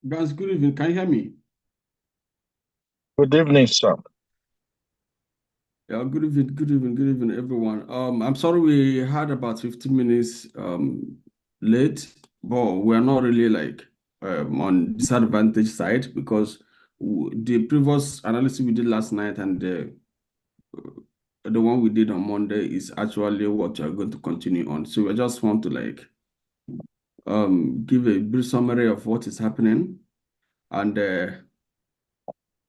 Guys, good evening. Can you hear me? Good evening, sir. Yeah, good evening, everyone. I'm sorry we had about 15 minutes late, but we're not really like on disadvantage side because the previous analysis we did last night and the one we did on Monday is actually what we're going to continue on. So we just want to like give a brief summary of what is happening and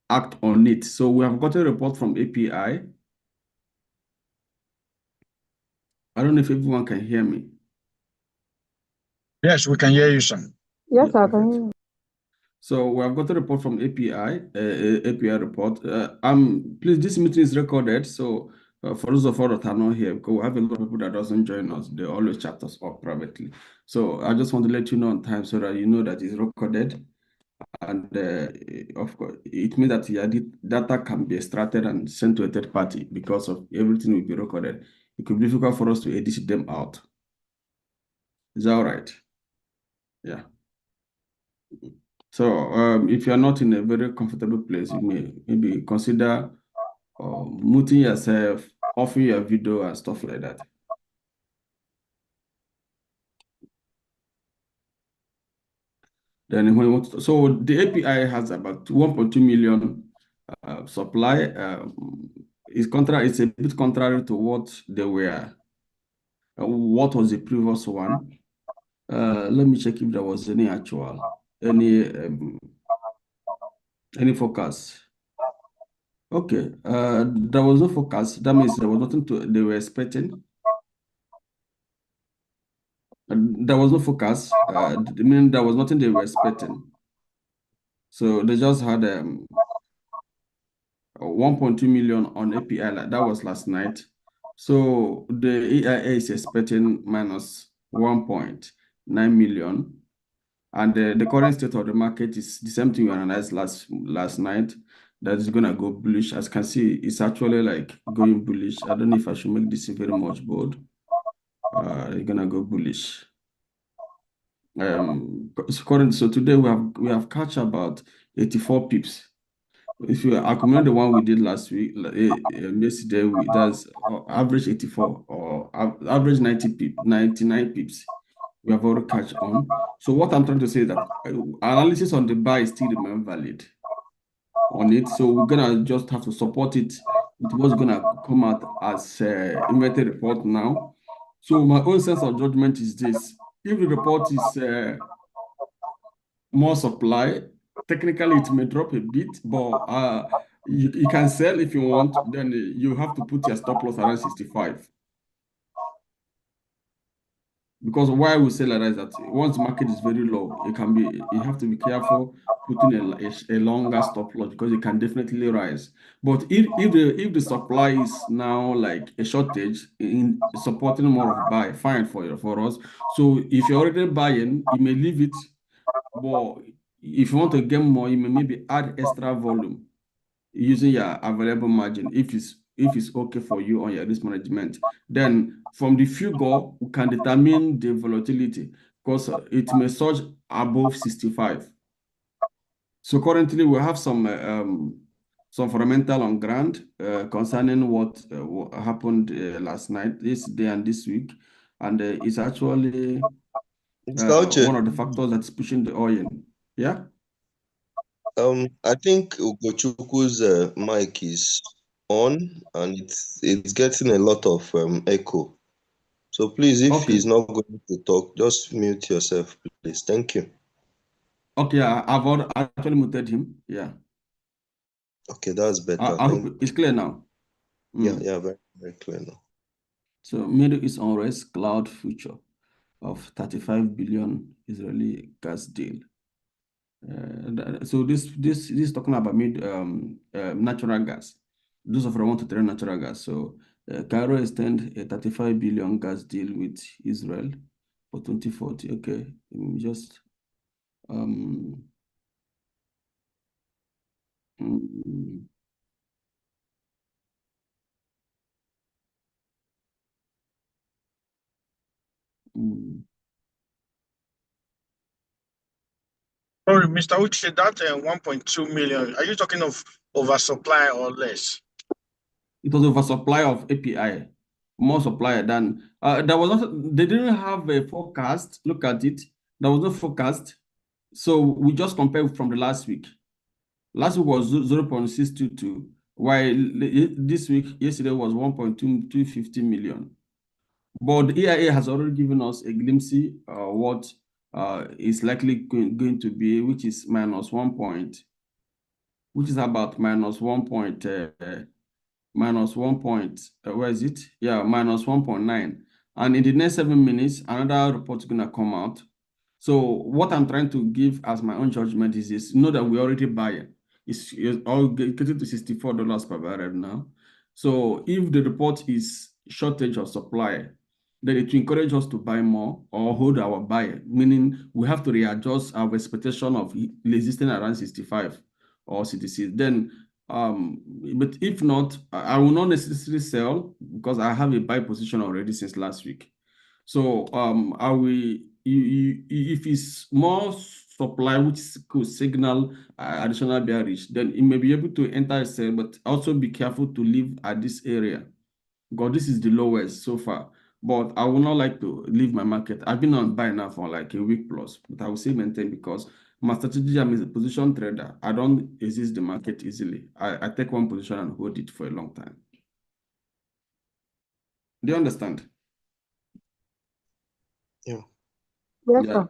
act on it. So we have got a report from API. I don't know if everyone can hear me. Yes, we can hear you, sir. Yeah, Yes, I can perfect. hear you. So we have got a report from API, API report. Please, this meeting is recorded. So for those of us that are not here, because we have a lot of people that doesn't join us, they always chat us up privately. So I just want to let you know on time so that you know that it's recorded. And of course, it means that your data can be extracted and sent to a third party because of everything will be recorded. It could be difficult for us to edit them out. Is that all right? Yeah. So if you're not in a very comfortable place, you may maybe consider muting yourself, offing your video and stuff like that. Then when you want to, so the API has about 1.2 million supply. It's a bit contrary to what they were. What was the previous one? Let me check if there was any actual, any um, any focus. Okay, there was no focus. That means there was nothing they were expecting. There was no focus. Meaning there was nothing they were expecting. So they just had 1.2 million on API. Like that was last night. So the EIA is expecting minus 1.9 million. And the current state of the market is the same thing we analyzed last night. That is gonna go bullish. As you can see, it's actually like going bullish. I don't know if I should make this very much bold. It's gonna go bullish. So today we have catch about 84 pips. If you accumulate the one we did last week, yesterday, that's average 84 or average 99 pips. We have already catch on. So what I'm trying to say is that analysis on the buy still remain valid on it. So we're gonna just have to support it with what's gonna come out as inventory report now. So my own sense of judgment is this: if the report is more supply. Technically, it may drop a bit, but you can sell if you want. Then you have to put your stop loss around 65. Because why we say like that is that once the market is very low, you have to be careful putting a longer stop loss because it can definitely rise. But if the supply is now like a shortage in supporting more of buy, fine for us. So if you're already buying, you may leave it. But if you want to get more, you may maybe add extra volume using your available margin if it's okay for you on your risk management. Then from the figure, we can determine the volatility because it may surge above 65. So currently we have some fundamental on ground concerning what happened last night, this day, and this week, and it's actually Mr. Uche, one of the factors that's pushing the oil. Yeah. I think Ugochukwu's mic is on and it's getting a lot of echo. So please, if Okay. he's not going to talk, just mute yourself, please. Thank you. Okay. Actually muted him. Yeah. Okay, that's better. I hope Thank it's clear now. Yeah, Mm. yeah, very, very clear now. So Middle East unrest cloud future of 35 billion Israeli gas deal. So this is talking about natural gas. Those of us want to trade natural gas. So Cairo extend a 35 billion gas deal with Israel for 2040. Okay, just um, mm, mm. Sorry, Mr. Uche, that 1.2 million, are you talking of oversupply or less? It was oversupply of API, more supply than there was not. They didn't have a forecast. Look at it. There was no forecast, so we just compare from the last week. Last week was 0.622, while this week, yesterday was 1.250 million. But the EIA has already given us a glimpse what is likely going to be, which is minus 1 point, which is about minus 1 point, minus 1 point, where is it? Yeah, minus 1.9. And in the next 7 minutes, another report is going to come out. So what I'm trying to give as my own judgment is this: know that we're already buying. It's all getting to $64 per barrel now. So if the report is shortage of supply, then it will encourage us to buy more or hold our buy, meaning we have to readjust our expectation of resisting around 65 or 66. Then, but if not, I will not necessarily sell because I have a buy position already since last week. So I will, if it's more supply, which could signal additional bearish, then it may be able to enter a sell, but also be careful to leave at this area because this is the lowest so far. But I would not like to leave my market. I've been on buy now for like a week plus, but I will say maintain because my strategy, I'm a position trader. I don't exist the market easily. I take one position and hold it for a long time. Do you understand? Yeah. Yes, Yeah, sir.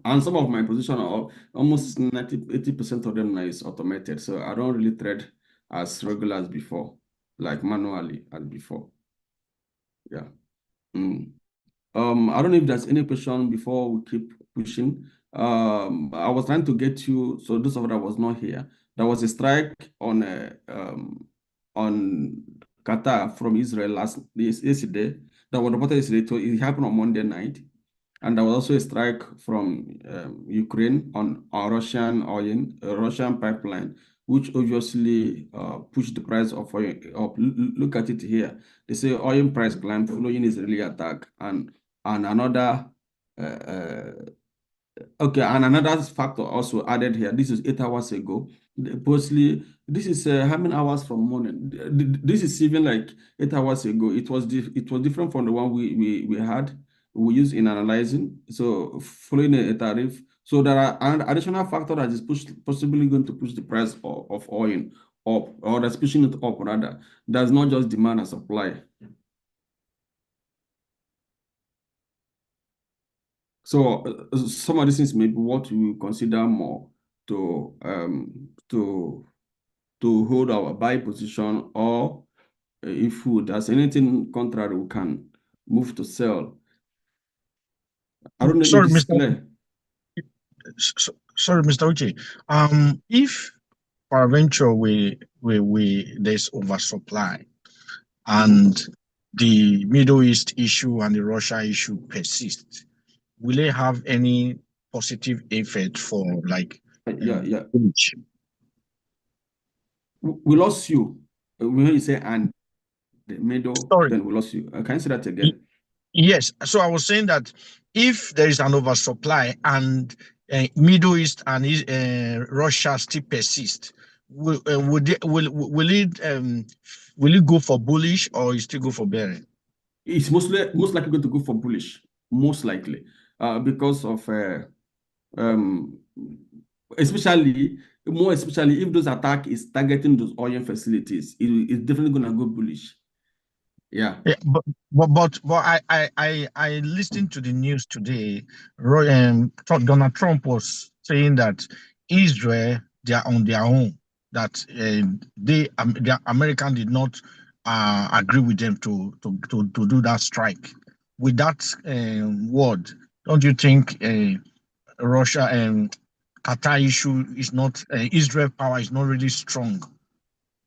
and some of my position are almost 80% of them now is automated. So I don't really trade as regular as before, like manually as before. Yeah. Mm. I don't know if there's any question before we keep pushing. I was trying to get you, so those of you that was not here, there was a strike on Qatar from Israel yesterday. That was reported yesterday. It happened on Monday night. And there was also a strike from Ukraine on Russian oil, Russian pipeline, which obviously pushed the price of oil up. Look at it here. They say oil price climbed following Israeli attack, and another okay, and another factor also added here. This is 8 hours ago. Firstly, this is how many hours from morning? This is even like 8 hours ago. It was different from the one we had we use in analyzing. So following a tariff, so there are an additional factor that is possibly going to push the price of oil up, or that's pushing it up rather. That's not just demand and supply. So some of these things may be what we consider more to hold our buy position, or if there's anything contrary, we can move to sell. I don't know if Sorry, this is Mr. clear. Sorry, Mr. Uche. If peradventure there's oversupply and the Middle East issue and the Russia issue persist, will it have any positive effect for like Yeah. bullish? We lost you when you say and the middle, Sorry. then we lost you. Can you say that again? Yes. So I was saying that if there is an oversupply and Middle East and Russia still persist, will it go for bullish or it still go for bearish? It's most likely going to go for bullish, most likely, because of um, especially if those attack is targeting those oil facilities, it's definitely gonna go bullish. Yeah. Yeah, but I listened to the news today. Donald Trump was saying that Israel, they are on their own. That the American did not agree with them to do that strike. With that word, don't you think Russia and Qatar issue is not Israel power is not really strong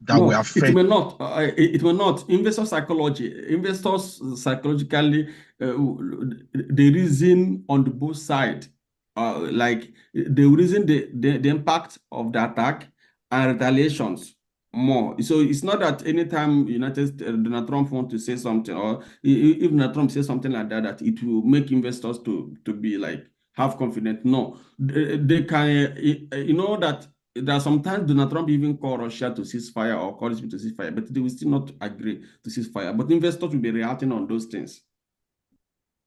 that will No, it affect? may not. It may not. Investors psychologically, they reason on the both side. Like they reason the impact of the attack and retaliations more. So it's not that anytime Donald Trump want to say something, or if Donald Trump says something like that, that it will make investors to be like have confidence. No, they can, you know that there are sometimes Donald Trump even call Russia to ceasefire or call Israel to ceasefire, but they will still not agree to ceasefire. But investors will be reacting on those things.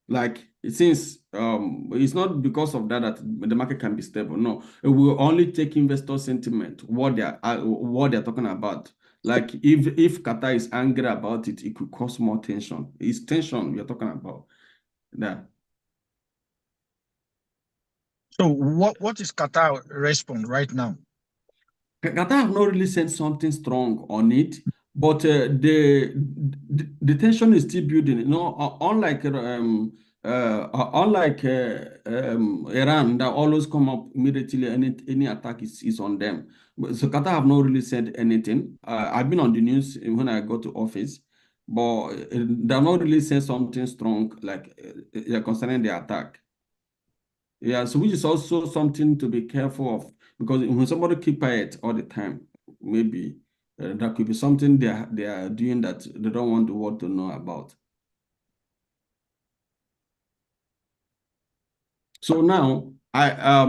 Like since it's not because of that that the market can be stable. No, it will only take investor sentiment, what they're talking about. Like if Qatar is angry about it, it could cause more tension. It's tension we are talking about. Yeah. So what is Qatar response right now? Qatar have not really said something strong on it, but the tension is still building. You know, unlike Iran that always come up immediately any attack is on them. So Qatar have not really said anything. I've been on the news when I go to office, but they have not really said something strong like concerning the attack. Yeah, so which is also something to be careful of because when somebody keep quiet all the time, maybe that could be something they are doing that they don't want the world to know about. So now uh,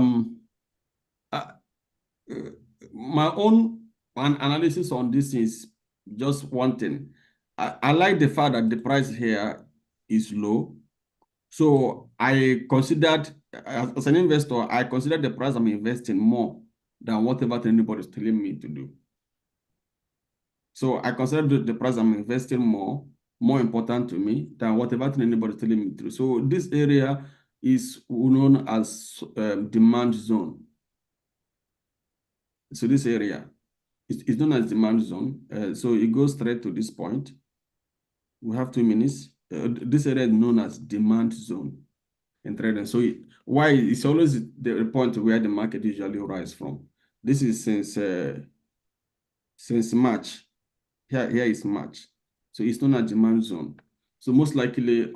my own analysis on this is just one thing. I like the fact that the price here is low. So I considered, as an investor, I consider the price I'm investing more than whatever anybody is telling me to do. So I consider the price I'm investing more important to me than whatever anybody is telling me to do. So this area is known as demand zone. So this area is known as demand zone. So it goes straight to this point. We have 2 minutes. This area is known as demand zone in trading. So why it's always the point where the market usually rise from. This is since March. Here is March. So it's not a demand zone. So most likely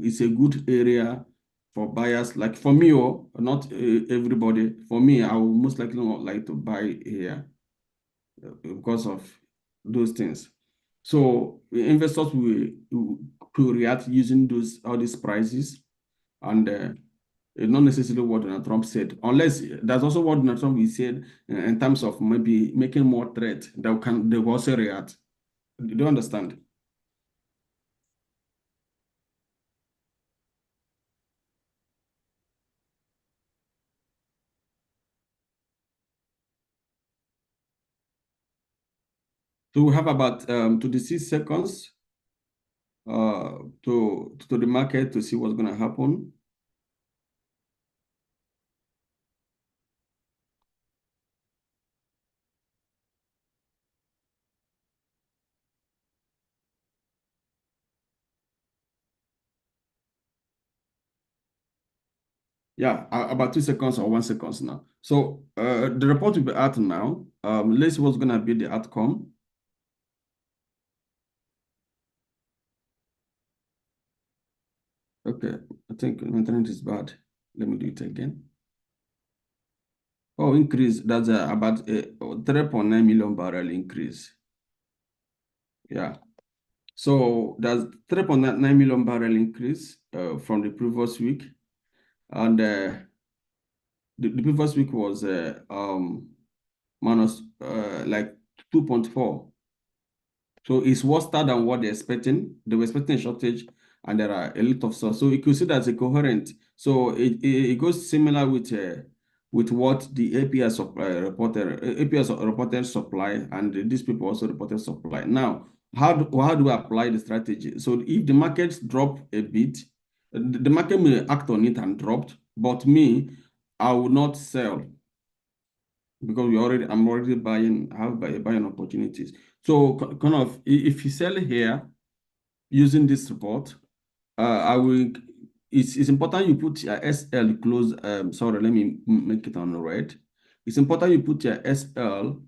it's a good area for buyers. Like for me, or not everybody. For me, I would most likely not like to buy here because of those things. So investors will react using all these prices and not necessarily what Donald Trump said, unless there's also what Donald Trump said in terms of maybe making more threat that they will also react. Do you understand? So we have about 26 seconds to the market to see what's going to happen. Yeah, about 2 seconds or 1 second now. So the report will be out now. Let's see what's going to be the outcome. Okay, I think my internet is bad. Let me do it again. Oh, increase. That's about a 3.9 million barrel increase. Yeah. So that's 3.9 million barrel increase from the previous week. And the previous week was minus like 2.4. So it's worse than what they're expecting. They were expecting a shortage, and there are a lot of stuff. So you could see that's a coherent. So it goes similar with what the APS reported. APS reported supply, and these people also reported supply. Now, how do I apply the strategy? So if the markets drop a bit, the market may act on it and dropped, but me, I will not sell because I'm already buying, I have buying opportunities. So kind of if you sell here using this report, I will. It's important you put your SL close. Sorry, let me make it on red. It's important you put your SL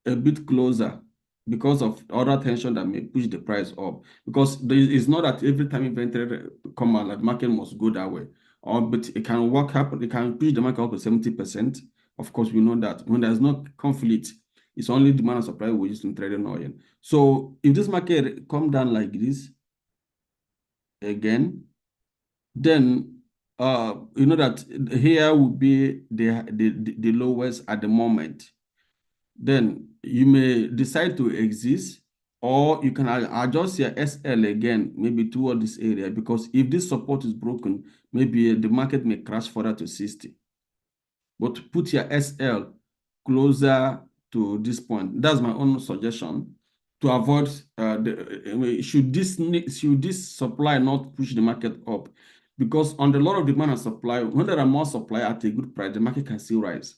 a bit closer because of other tension that may push the price up. Because it's not that every time inventory come out, like market must go that way. But it can happen. It can push the market up to 70%. Of course, we know that when there's no conflict, it's only demand and supply we use in trading oil. So if this market come down like this again, then you know that here would be the lowest at the moment. Then you may decide to exist, or you can adjust your SL again, maybe toward this area, because if this support is broken, maybe the market may crash further to 60. But put your SL closer to this point. That's my own suggestion to avoid should this supply not push the market up, because on the lot of demand and supply, when there are more supply at a good price, the market can still rise.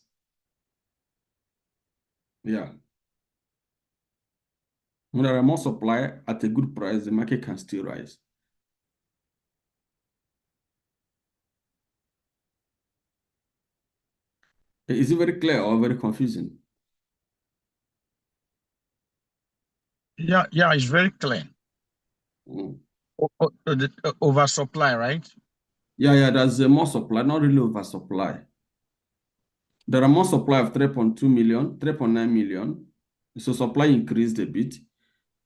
Yeah. When there are more supply at a good price, the market can still rise. Is it very clear or very confusing? Yeah, it's very clear. Mm. The oversupply, right? Yeah, there's more supply, not really oversupply. There are more supply of 3.2 million, 3.9 million. So supply increased a bit,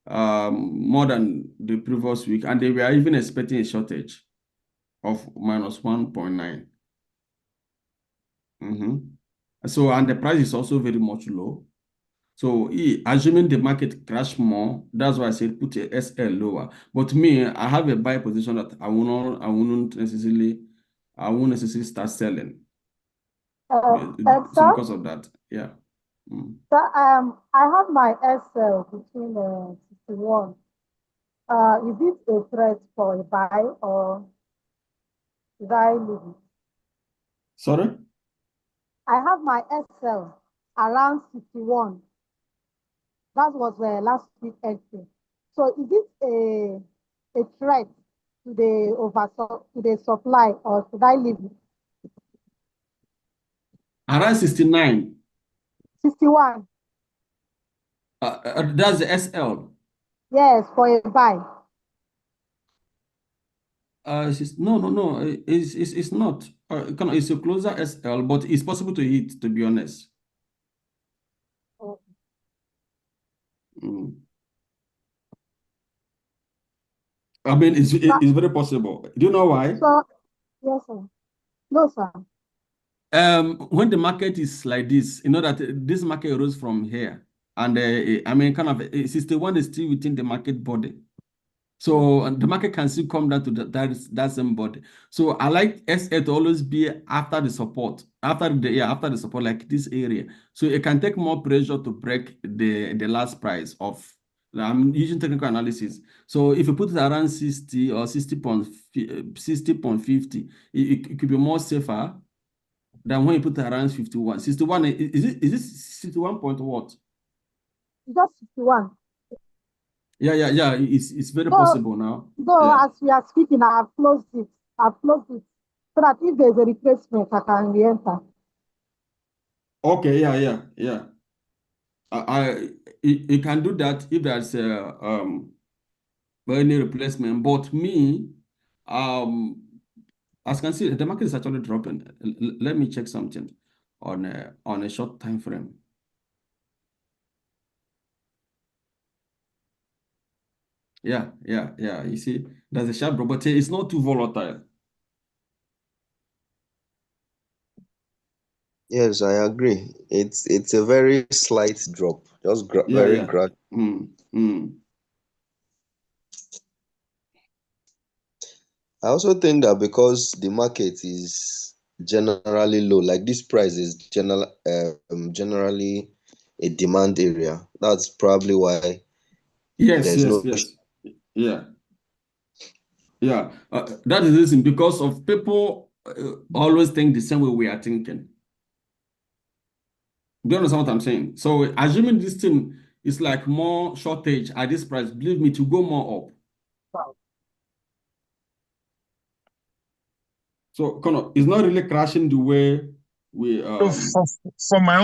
more than the previous week, and they were even expecting a shortage of minus 1.9. So, and the price is also very much low. So, assuming the market crash more, that's why I said put a SL lower. But me, I have a buy position that I won't necessarily start selling. So Sir, because of that, yeah. sir, I have my SL between 61. Is it a threat for a buy or should I leave it? Sorry? I have my SL around 61. That was last week entry. So is it a threat to the supply or should I leave it? Around 69. 61. That's the SL. Yes, for a buy. No. It's not. It's a closer SL, but it's possible to hit, to be honest. Okay. Mm. I mean, it's very possible. Do you know why? So, yes, sir. No, sir. When the market is like this, you know that this market rose from here, and I mean, 61 is still within the market body. So the market can still come down to that same body. So I like SA to always be after the support, after the support, like this area. So it can take more pressure to break the last price of. I'm using technical analysis. So if you put it around 60 or 60.50, it could be more safer than when you put it around 51. 61, is it 61 point what? Just 61. Yeah. It's very So, possible now. though, Yeah. as we are speaking, I've closed it. I've closed it so that if there's a replacement, I can re-enter. Okay, yeah. You can do that if there's any replacement. But me, as you can see, the market is actually dropping. Let me check something on a short time frame. Yeah. You see, there's a sharp drop, but it's not too volatile. Yes, I agree. It's a very slight drop, just very Yeah. gradual. I also think that because the market is generally low, like this price is generally a demand area. That's probably why Yes. there's no. Yeah. That is the reason, because of people always think the same way we are thinking. Do you understand what I'm saying? So assuming this thing is like more shortage at this price, believe me, to go more up. So it's not really crashing the way we So for my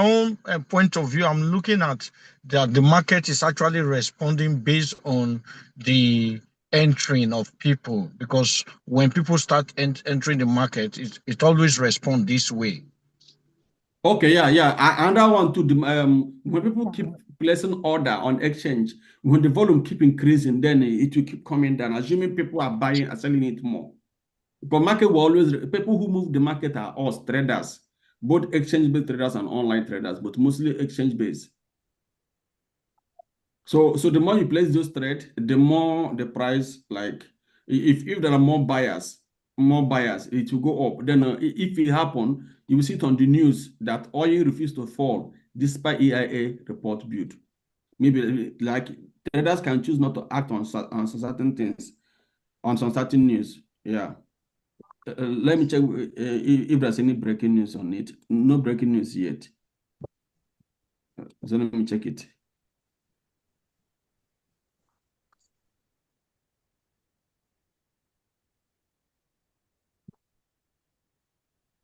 own point of view, I'm looking at that the market is actually responding based on the entering of people, because when people start entering the market, it always responds this way. Okay, yeah. Another one too. When people keep placing order on exchange, when the volume keep increasing, then it will keep coming down, assuming people are buying and selling it more. Because market will always, people who move the market are us, traders, both exchange-based traders and online traders, but mostly exchange-based. So the more you place those trades, the more the price, like if there are more buyers, it will go up. Then if it happen, you will see it on the news that oil refused to fall despite EIA report build. Maybe like traders can choose not to act on certain things, on some certain news. Yeah. Let me check if there's any breaking news on it. No breaking news yet. So let me check it.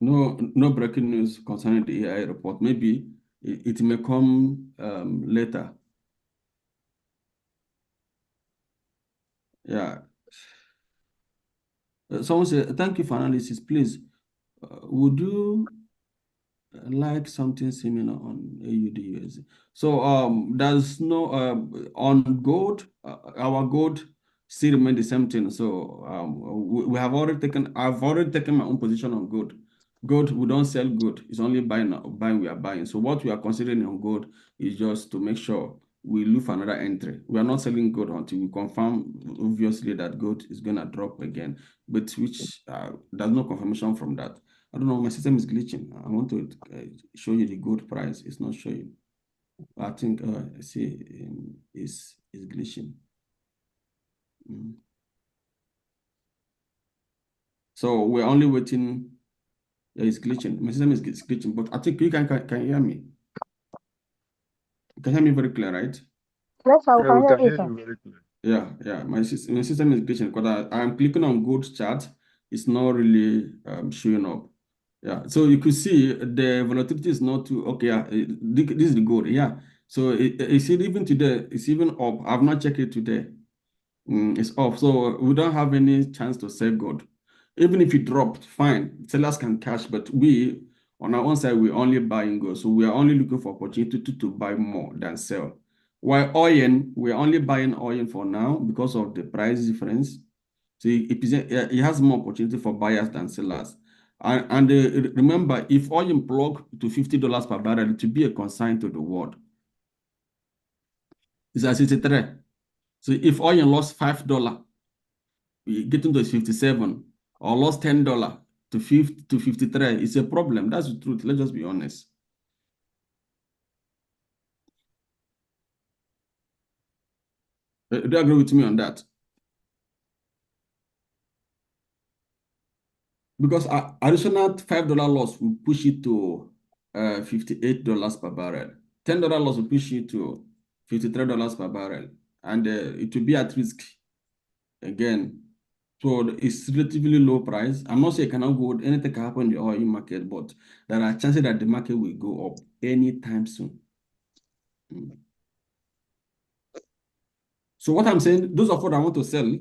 No breaking news concerning the AI report. Maybe it may come later. Yeah. Someone said, thank you for analysis. Please, would you like something similar on AUD? So there's no on gold, our gold still remain the same thing. So we have already taken, I've already taken my own position on gold. Gold, we don't sell gold. It's only buying we are buying. So what we are considering on gold is just to make sure we look for another entry. We are not selling gold until we confirm, obviously, that gold is going to drop again, but which there's no confirmation from that. I don't know, my system is glitching. I want to show you the gold price. It's not showing. I think, I see, it's glitching. So we're only waiting. Yeah, it's glitching. My system is glitching, but I think you can hear me. You can hear me very clear, right? Yes, I Yeah, we can can hear you, hear sir. you very clear. Yeah. My system is glitching because I'm clicking on gold chart. It's not really showing up. Yeah, so you could see the volatility is not too okay. This is the gold. Yeah, so it's even today. It's even up. I've not checked it today. It's off. So we don't have any chance to sell gold. Even if it dropped, fine. Sellers can cash, but we, on our own side, we're only buying gold. So we are only looking for opportunity to buy more than sell. While oil, we're only buying oil for now because of the price difference. So it has more opportunity for buyers than sellers. And remember, if oil plug to $50 per barrel, it will be a consign to the world. It's at 63. So if oil lost $5, getting to 57, or lost $10 to 50 to 53, it's a problem. That's the truth. Let's just be honest. Do you agree with me on that? Because additional $5 loss will push it to $58 per barrel. $10 loss will push it to $53 per barrel. And it will be at risk again. So it's relatively low price. I'm not saying it cannot go, anything can happen in the oil market, but there are chances that the market will go up anytime soon. So what I'm saying, those of what I want to sell,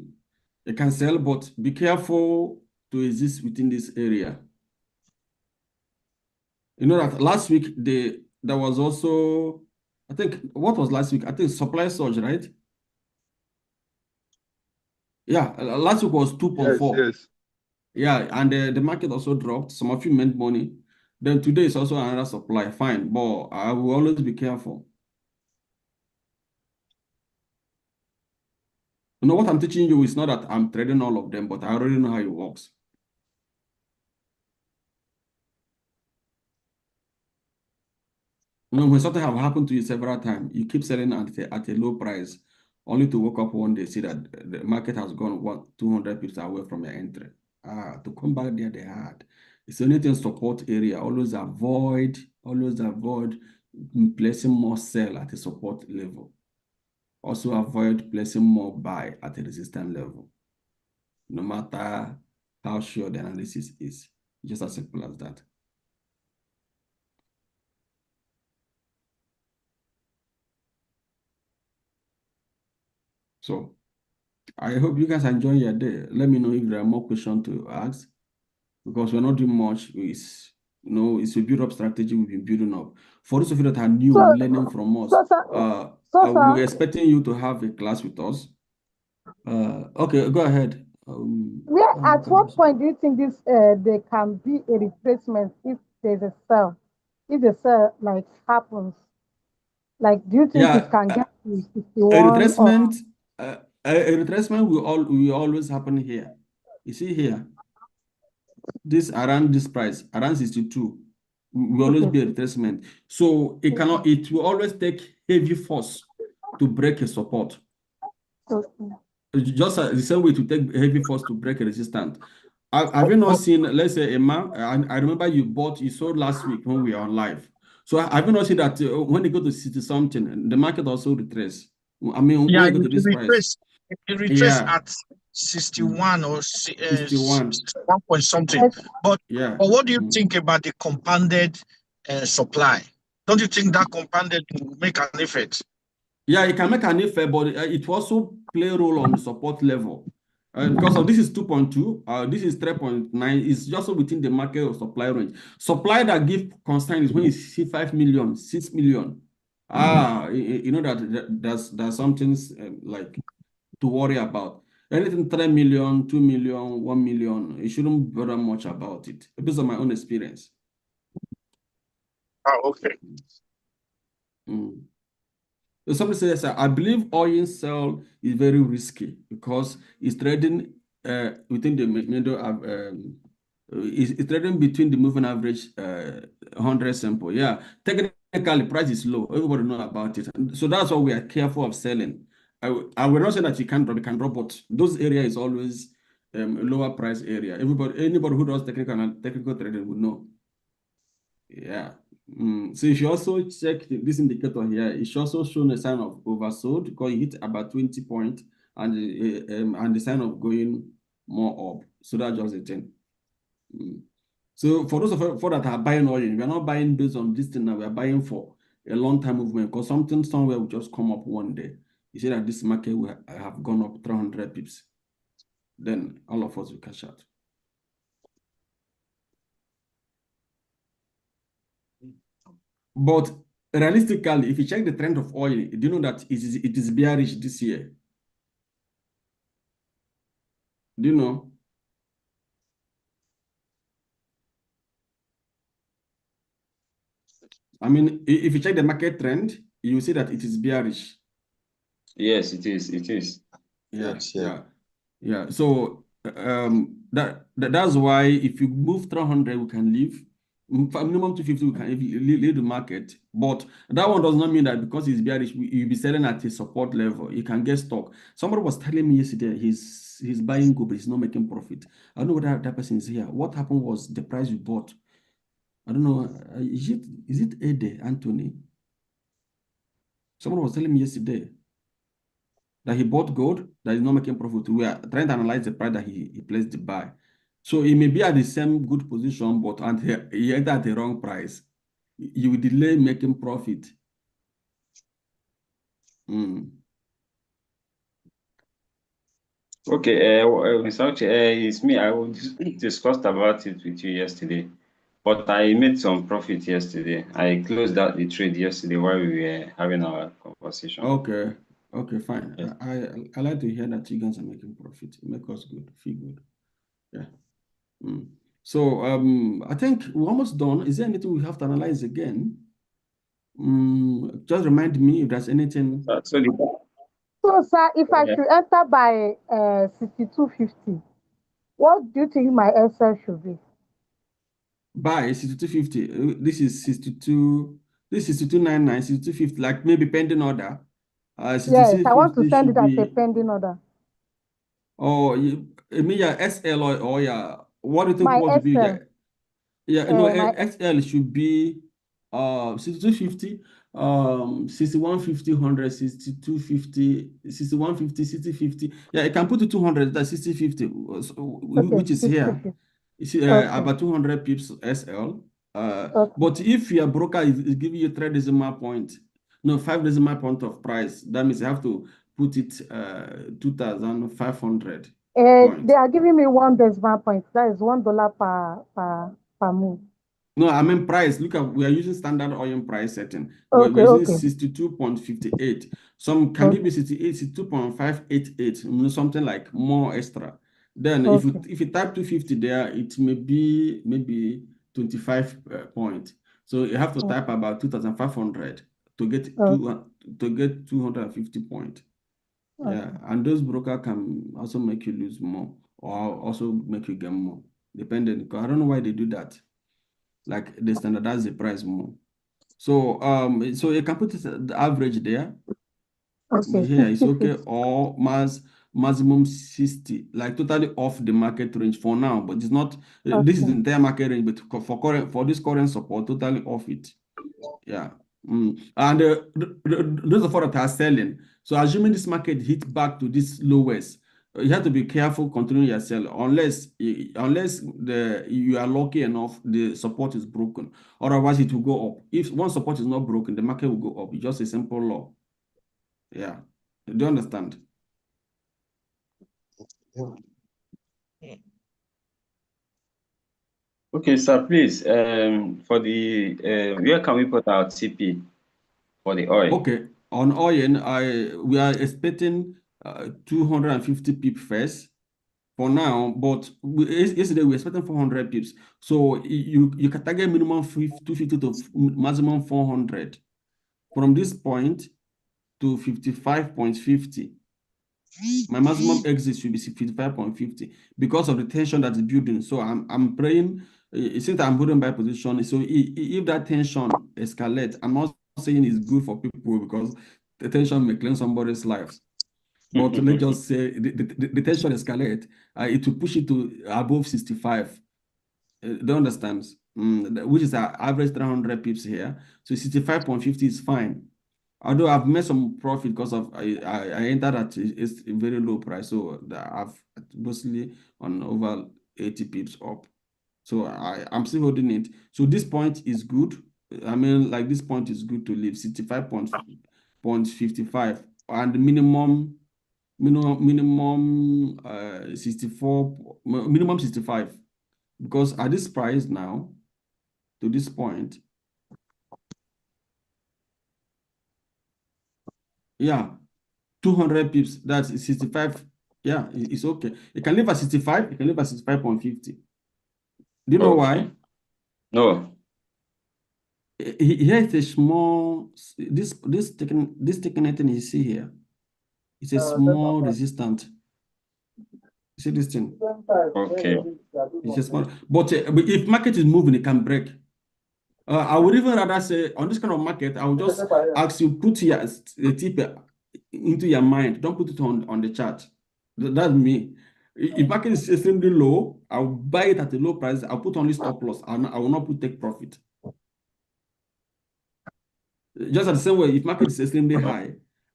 they can sell, but be careful to exist within this area. You know that last week there was also, I think, what was last week? I think supply surge, right? Yeah, last week was 2.4. Yes. Yeah, and the market also dropped. Some of you made money. Then today is also another supply. Fine, but I will always be careful. You know what I'm teaching you is not that I'm trading all of them, but I already know how it works. You know, when something have happened to you several times, you keep selling at a low price, only to wake up one day, see that the market has gone 200 pips away from your entry. To come back there, they hard. It's anything support area. Always avoid placing more sell at a support level. Also avoid placing more buy at a resistance level, no matter how sure the analysis is. Just as simple as that. So I hope you guys enjoy your day. Let me know if there are more questions to ask because we're not doing much. It's a build up strategy we've been building up. For those of you that are new, So, learning from us, so, sir, we're expecting you to have a class with us. Okay, go ahead. At what point do you think this there can be a replacement if there's a sell? If the sell like happens, like do you think it Yeah, can get to a 61 or retracement, a retracement will always happen here. You see here, this around this price, around 62, will always okay, be a retracement. So it will always take heavy force to break a support. okay. Just the same way to take heavy force to break a resistance. Have you not seen, let's say, a man? I remember you sold last week when we were on live. So have you not seen that when they go to 60 something, the market also retrace? I mean, when Yeah, you go to this price, it retrace yeah, at 61 or 61, 61 point something. Yes. But yeah. what do you think about the compounded supply? Don't you think that compounded will make an effect? Yeah, it can make an effect, but it will also play a role on the support level. Because of this is 2.2, this is 3.9, it's just within the market of supply range. Supply that give concern is when you see 5 million, 6 million. You know that there's something like to worry about. Anything 3 million, 2 million, 1 million, you shouldn't bother much about it, based on my own experience. Oh, okay. Mm. So somebody says, I believe oil sell is very risky because it's trading within the middle of it's trading between the moving average 100 simple. Yeah, technically price is low. Everybody know about it. And so that's why we are careful of selling. I will not say that you can drop, but those area is always a lower price area. Anybody who does technical trading would know. Yeah. So if you also check this indicator here, it's also shown a sign of oversold because it hit about 20 points and the sign of going more up. So that's just the thing. So for those for that are buying oil, we are not buying based on this thing now. We are buying for a long time movement because something somewhere will just come up one day. You see that this market will have gone up 300 pips. Then all of us will cash out. But realistically, if you check the trend of oil, do you know that it is bearish this year? Do you know? I mean, if you check the market trend, you see that it is bearish. Yes, it is. It is. Yeah, Yes, yeah, yeah. So that's why if you move 300, we can leave. Minimum 250, we can leave the market. But that one does not mean that because it's bearish, you'll be selling at a support level. You can get stuck. Somebody was telling me yesterday he's buying gold, but he's not making profit. I don't know whether that person is here. What happened was the price you bought. I don't know. Is it Ede, Anthony? Someone was telling me yesterday that he bought gold that is not making profit. We are trying to analyze the price that he placed the buy. So he may be at the same good position, but he entered at the wrong price. You will delay making profit. Mm. Okay, Mr. Uche, it's me. Discussed about it with you yesterday, but I made some profit yesterday. I closed out the trade yesterday while we were having our conversation. Okay. Okay, fine. Yes. I like to hear that you guys are making profit. It makes us good, feel good. Yeah. So I think we're almost done. Is there anything we have to analyze again? Just remind me if there's anything. So So, sir, if I yeah. should enter by 62.50, what do you think my SL should be? Buy 62.50. This is 62. This is 62.99, 62.50, like maybe pending order. Yes, I want to 62.50 send should it as a be, pending order. or I mean, yeah, SL or yeah. What do you think My what to be? Yeah, SL, yeah, no, my XL should be 62.50, 61.50, 100, 62.50, 61.50, 60.50. Yeah, I can put it 200, that's 60.50, okay, which is here. 60. You see, Okay, about 200 pips SL. okay. But if your broker is giving you 3 decimal point, no, 5 decimal point of price, that means you have to put it 2,500 They point. are giving me 1 decimal point. That is $1 per move. No, I mean price. Look at, we are using standard oil price setting. We're Okay, using okay, 62.58. Some can okay. give you 62.588, something like more extra. Then Okay. if you type 250 there, it may be maybe 25 point. So you have to type about 2,500 to get Okay. to get 250 point. Yeah, Okay. and those broker can also make you lose more or also make you gain more, depending. Because I don't know why they do that. Like they standardize the price more. So so you can put it at the average there. Okay. Here it's 50, okay, 50. or maximum 60, like totally off the market range for now, but it's not this is the Okay. entire market range, but for this current support, totally off it. Yeah. And those of us that are selling, so assuming this market hit back to this lowest, you have to be careful continuing your sell unless you are lucky enough the support is broken. Otherwise, it will go up. If one support is not broken, the market will go up. It's just a simple law. Yeah. Do you understand? Okay, sir, please, for the where can we put our TP for the oil? Okay. On oil, we are expecting 250 pip first for now, but yesterday we were expecting 400 pips. So you can target minimum 250 to maximum 400 from this point to 55.50. My maximum exit should be 55.50 because of the tension that is building. So I'm praying, since I'm holding by position. So if that tension escalates, I'm not saying it's good for people because the tension may claim somebody's life. But let's just say the tension escalate, it will push it to above 65. Do you understand? Which is our average 300 pips here. So 65.50 is fine. Although I've made some profit because of I entered at it's a very low price, so I've mostly on over 80 pips up. So I'm still holding it. So this point is good. I mean, like this point is good to leave 65.55 and minimum 64 minimum 65 because at this price now to this point, yeah, 200 pips, that's 65. Yeah, it's okay. You can live at 65, you can live at 65.50. Do you know why? Okay. No. Here is a small, this thing you see here, it's a small resistant. You see this thing? Okay. It's a small, but if market is moving, it can break. I would even rather say on this kind of market, I would just ask you put the tip into your mind. Don't put it on the chart. That's me. If market is extremely low, I'll buy it at a low price. I'll put only stop loss. I will not put take profit. Just at the same way, if market is extremely high,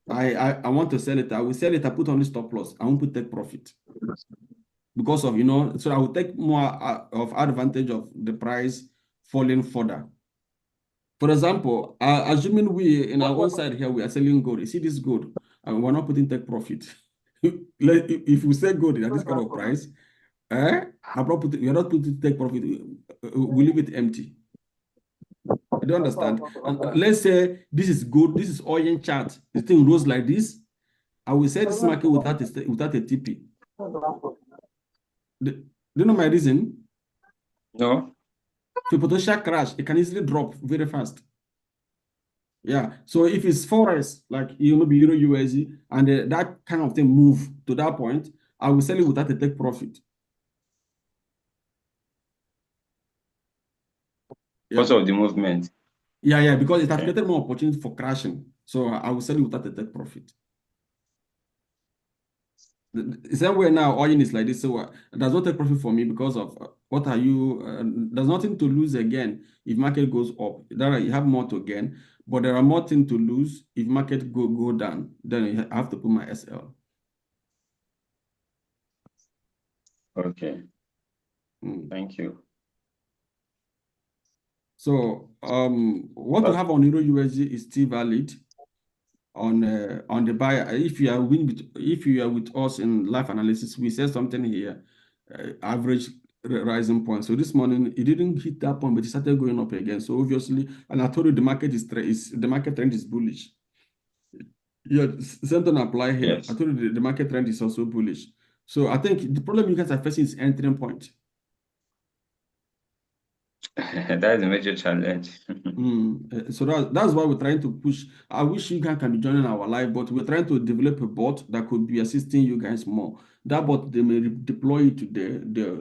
I want to sell it. I will sell it. I put only stop loss. I won't put take profit because of so I will take more of advantage of the price falling further. For example, assuming we in our own side here we are selling gold. You see this gold, and we're not putting take profit. If we sell gold at this kind of price, we are not putting take profit. We leave it empty. You don't understand? And let's say this is good. This is oil chart. The thing rose like this. I will sell this market without a TP. Do you know my reason? No. For potential crash, it can easily drop very fast. Yeah. So if it's forex, like maybe Euro USD, and that kind of thing move to that point, I will sell it without a take profit. Because Yeah. of the movement. Yeah, because it has Okay. created more opportunity for crashing. So I will sell it without a take profit. The same way now, oil is like this. So there's no take profit for me because of what are you? There's nothing to lose again if market goes up. There you have more to gain, but there are more things to lose if market go down. Then I have to put my SL. Okay. Thank you. So what you have on Euro USD is still valid on the buyer. If you are with us in live analysis, we said something here, average rising point. So this morning it didn't hit that point, but it started going up again. So obviously, and I told you the market the market trend is bullish. Yeah, same thing apply here. Yes. I told you the market trend is also bullish. So I think the problem you guys are facing is entering point. That is a major challenge. So that's why we're trying to push. I wish you guys can be joining our live, but we're trying to develop a bot that could be assisting you guys more. That bot, they may deploy it today.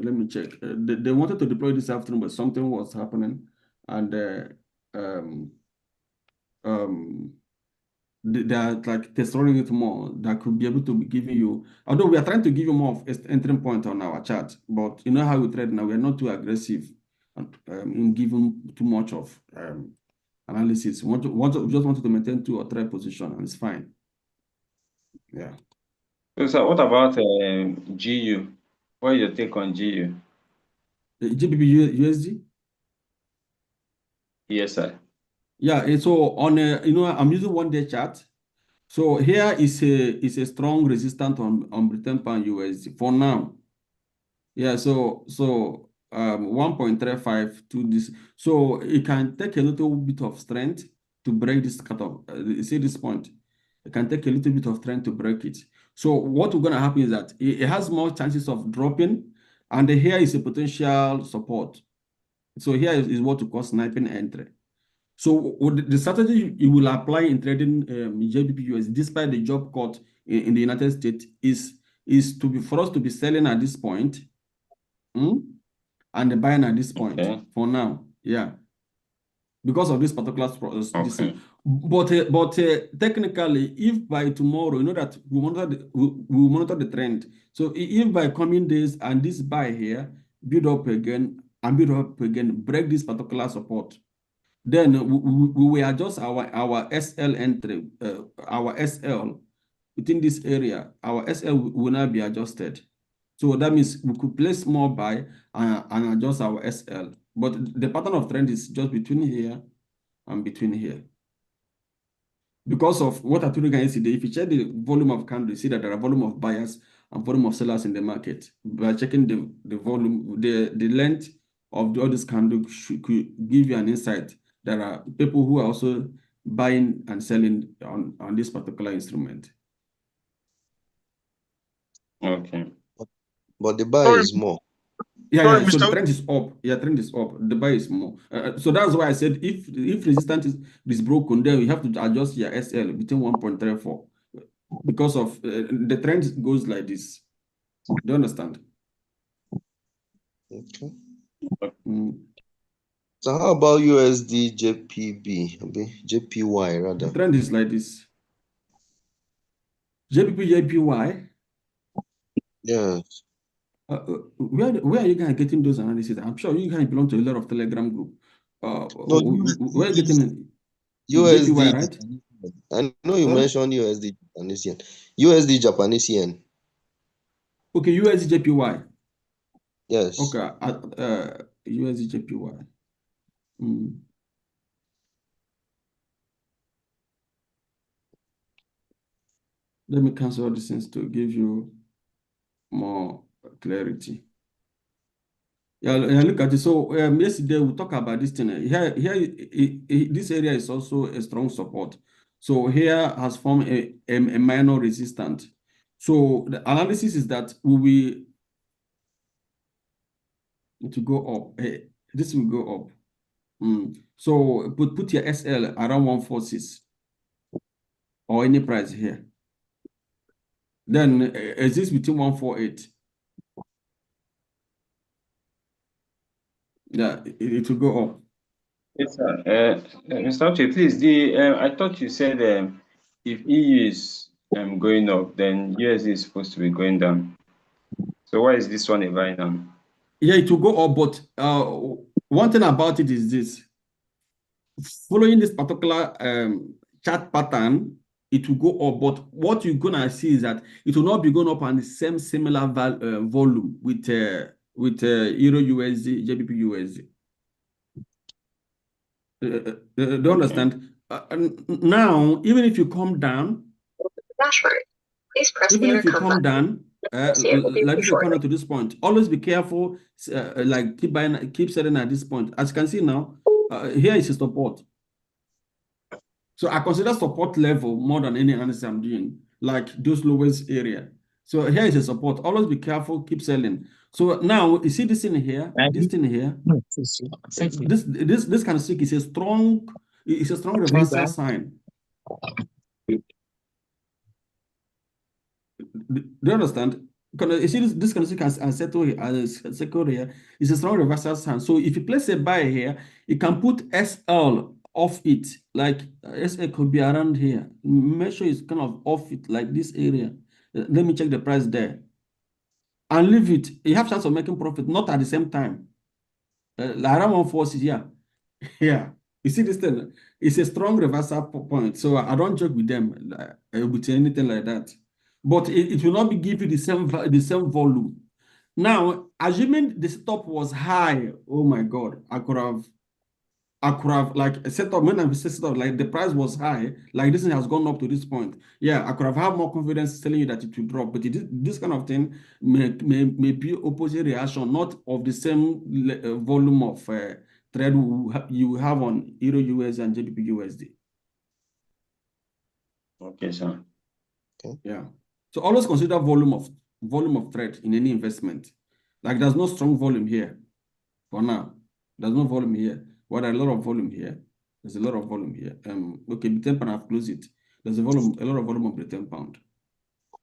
Let me check. They wanted to deploy this afternoon, but something was happening. And they are like testing it more that could be able to be giving you, although we are trying to give you more of entering point on our chat, but you know how we trade now, we are not too aggressive in giving too much of analysis. We just wanted to maintain 2 or 3 position and it's fine. Yeah. So what about GU? What is your take on GU? GBP USD? Yes, sir. Yeah, and so on I'm using 1-day chart. So here is a strong resistance on Britain pound USD for now. Yeah, so 1.35 to this. So it can take a little bit of strength to break this cutoff. You see this point? It can take a little bit of strength to break it. So what will gonna happen is that it has more chances of dropping, and here is a potential support. So here is what we call sniping entry. So the strategy you will apply in trading JBP despite the job cut in the United States is for us to be selling at this point. And the buying at this point for now. Yeah. Because of this particular this Okay. But technically, if by tomorrow, you know that we monitor the trend. So if by coming days and this buy here build up again and build up again, break this particular support, then we will adjust our SL entry, our SL within this area. Our SL will now be adjusted. So that means we could place more buy and adjust our SL. But the pattern of trend is just between here and between here. Because of what I told you guys yesterday, if you check the volume of candles, you see that there are volume of buyers and volume of sellers in the market. By checking the volume, the length of all these candles could give you an insight. There are people who are also buying and selling on this particular instrument. Okay. But the buy is more. Yeah, so Mr. the trend is up. Yeah, trend is up. The buy is more. So that's why I said if resistance is broken, then you have to adjust your SL between 1.34 because of the trend goes like this. Do you understand? Okay. Mm. So how about USD JPB? Okay, JPY The rather. trend is like this. JPY. Yes. Where are you guys getting those analyses? I'm sure you guys belong to a lot of Telegram group. No, Where are you getting JPY, USD. right? I know you Sorry? mentioned USD Japanese yen. USD Japanese yen. Okay, USD JPY. Yes. Okay, USD JPY. Let me cancel all these things to give you more clarity. Yeah, look at it. So yesterday we talk about this thing. Here, this area is also a strong support. So here has formed a minor resistance. So the analysis is that we will to go up. This will go up. So put your SL around 146 or any price here. Then exist between 148. Yeah, it will go up. Yes, sir. Mr. Uche, please, I thought you said if EU is going up, then USD is supposed to be going down. So why is this one a buy now? Yeah, it will go up, but one thing about it is this. Following this particular chart pattern, it will go up, but what you're gonna see is that it will not be going up on the same similar volume with Euro USD, JPP USD. Do you understand? Now, even if you come down, even if you come down, like this corner to this point, always be careful. Like keep buying, keep selling at this point. As you can see now, here is a support. So I consider support level more than any analysis I'm doing, like those lowest area. So here is a support. Always be careful, keep selling. So now you see this thing here, this thing here. This kind of stick is a strong reversal sign. Do you understand? Because you see this kind of stick and settle here, circle here is a strong reversal sign. So if you place a buy here, you can put SL off it, like SL could be around here. Make sure it's kind of off it, like this area. Let me check the price there. And leave it. You have chance of making profit, not at the same time. Like around 140, yeah. Yeah. You see this thing? It's a strong reversal point. So I don't joke with them with anything like that. But it will not be give you the same volume. Now, assuming the stop was high, oh my God, I could have like set up when I set up like the price was high, like this thing has gone up to this point. Yeah, I could have had more confidence telling you that it will drop, but this kind of thing may be opposite reaction, not of the same volume of trade you have on Euro US and JPP USD. Okay, sir. Okay. Yeah. So always consider volume of trade in any investment. Like there's no strong volume here for now. There's no volume here. Well, there's a lot of volume here. There's a lot of volume here. Okay, Britain pound, I've closed it. There's a lot of volume of Britain pound.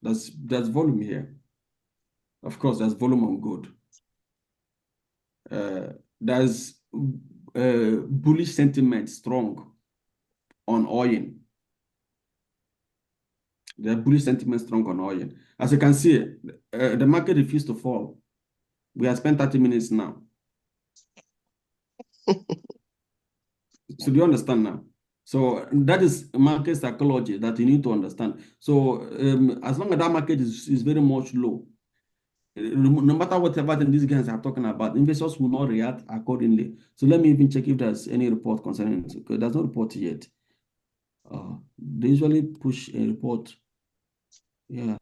There's volume here. Of course, there's volume on gold. There's bullish sentiment strong on oil. The bullish sentiment strong on oil. As you can see, the market refused to fall. We have spent 30 minutes now. So do you understand now? So that is market psychology that you need to understand. So as long as that market is very much low, no matter whatever these guys are talking about, investors will not react accordingly. So let me even check if there's any report concerning it. Okay, there's no report yet. They usually push a report. Yeah.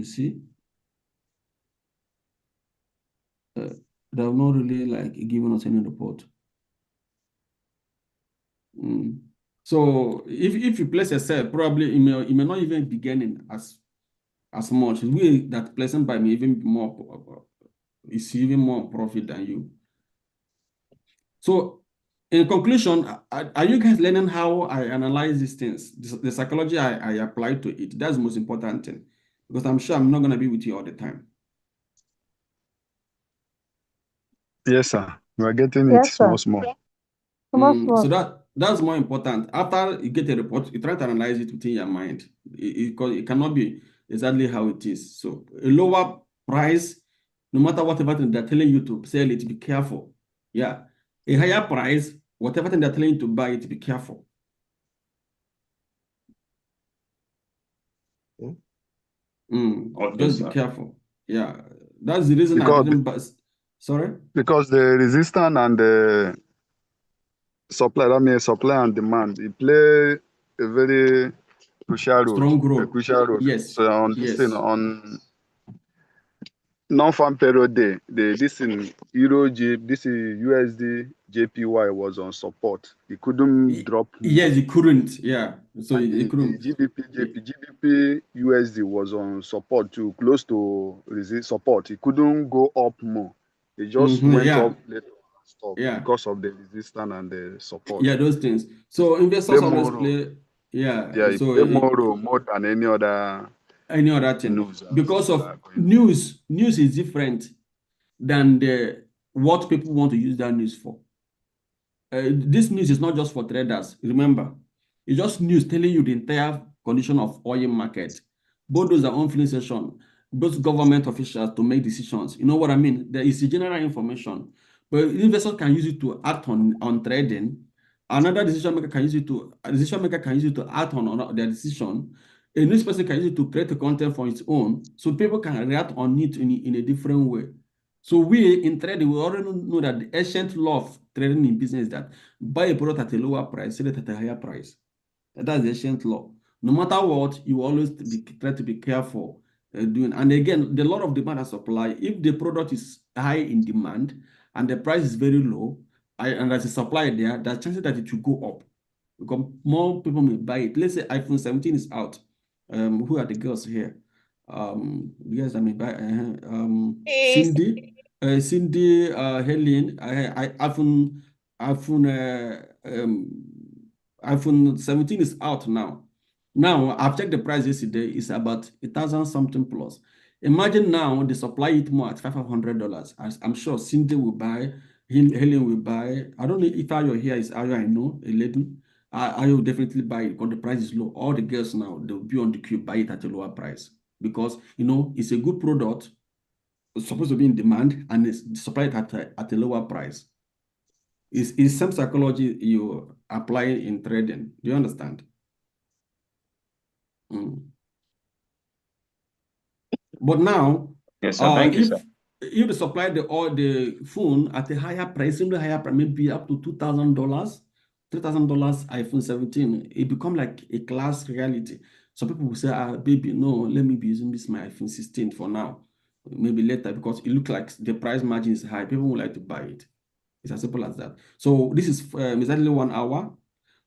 See? They have not really like given us any report. So if you place a sell, probably it may not even be gaining as much. We that placing by may even be more is even more profit than you. So in conclusion, are you guys learning how I analyze these things? The psychology I apply to it. That's the most important thing. Because I'm sure I'm not going to be with you all the time. Yes, sir. We're getting it Yes, sir. small. So that's more important. After you get a report, you try to analyze it within your mind. It cannot be exactly how it is. So a lower price, no matter whatever thing they're telling you to sell it, be careful. Yeah. A higher price, whatever thing they're telling you to buy it, be careful. Okay, Just sir. be careful. Yeah. That's the reason I Because didn't buy. Sorry? Because the resistance and the supply, that means supply and demand, it play a very crucial role. Strong A growth. crucial role. Yes. So on this thing, Yes. on non-farm period day, this in this is USD JPY was on support. It couldn't drop more. Yes, it couldn't. Yeah. So And it couldn't. GBP USD was on support too, close to resist support. It couldn't go up more. It just went Yeah. up later and stopped Yeah. because of the resistance and the support. Yeah, those things. So investors Play always more role. play. Yeah. Yeah, it So play more role more than any other thing news. because of news is different than what people want to use that news for. This news is not just for traders. Remember, it's just news telling you the entire condition of oil market. Both those are influencing both government officials to make decisions. You know what I mean? There is general information, but investors can use it to act on trading. Another decision maker can use it to act on their decision. A news person can use it to create a content for its own, so people can react on it in a different way. So we in trading, we already know that the ancient law of trading in business is that buy a product at a lower price, sell it at a higher price. That's the ancient law. No matter what, you always try to be careful doing. And again, the law of demand and supply. If the product is high in demand and the price is very low, and there's a supply there, there's chances that it will go up because more people may buy it. Let's say iPhone 17 is out. Who are the girls here? Yes, I mean, by Cindy, Helen, iPhone, iPhone 17 is out now. Now, I've checked the price yesterday, it's about 1,000 something plus. Imagine now they supply it more at $500. I'm sure Cindy will buy, Helen will buy. I don't know if Ayo here is Ayo, I know, a lady. I will definitely buy it because the price is low. All the girls now, they'll be on the queue, buy it at a lower price because, it's a good product. It's supposed to be in demand and it's supplied at a lower price. It's some psychology you apply in trading. Do you understand? Mm. But now, Yes, sir. Thank you, sir. if they supply the phone at a higher price, simply higher price, maybe up to $2,000, $3,000 iPhone 17, it become like a class reality. Some people will say, baby, no, let me be using this my iPhone 16 for now. Maybe later, because it looks like the price margin is high. People would like to buy it. It's as simple as that. So this is exactly 1 hour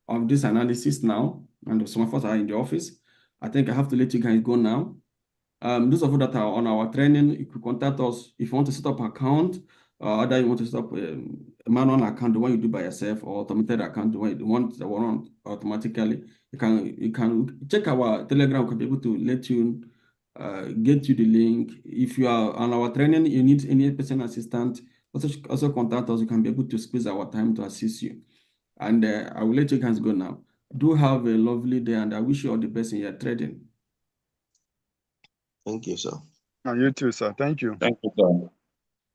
of this analysis now, and some of us are in the office. I think I have to let you guys go now. Those of you that are on our training, you could contact us if you want to set up an account, either you want to set up a manual account, the one you do by yourself, or automated account, the one you want that will run automatically. You can check our Telegram. We can be able to let you get you the link. If you are on our training, you need any personal assistant, also contact us. You can be able to squeeze our time to assist you. And I will let you guys go now. Do have a lovely day, and I wish you all the best in your trading. Thank you, sir. And you too, sir. Thank you. Thank you, sir.